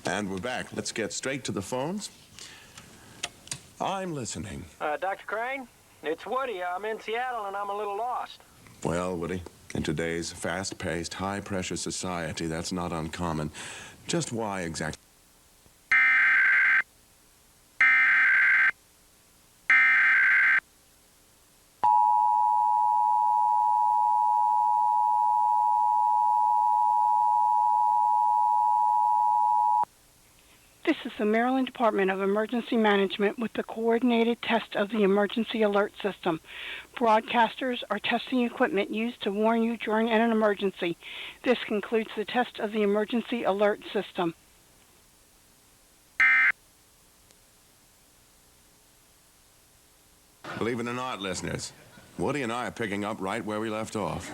And we're back. Let's get straight to the phones. I'm listening. Dr. Crane? It's Woody. I'm in Seattle, and I'm a little lost. Well, Woody, in today's fast-paced, high-pressure society, that's not uncommon. Just why exactly? This is the Maryland Department of Emergency Management with the coordinated test of the emergency alert system. Broadcasters are testing equipment used to warn you during an emergency. This concludes the test of the emergency alert system. Believe it or not, listeners, Woody and I are picking up right where we left off.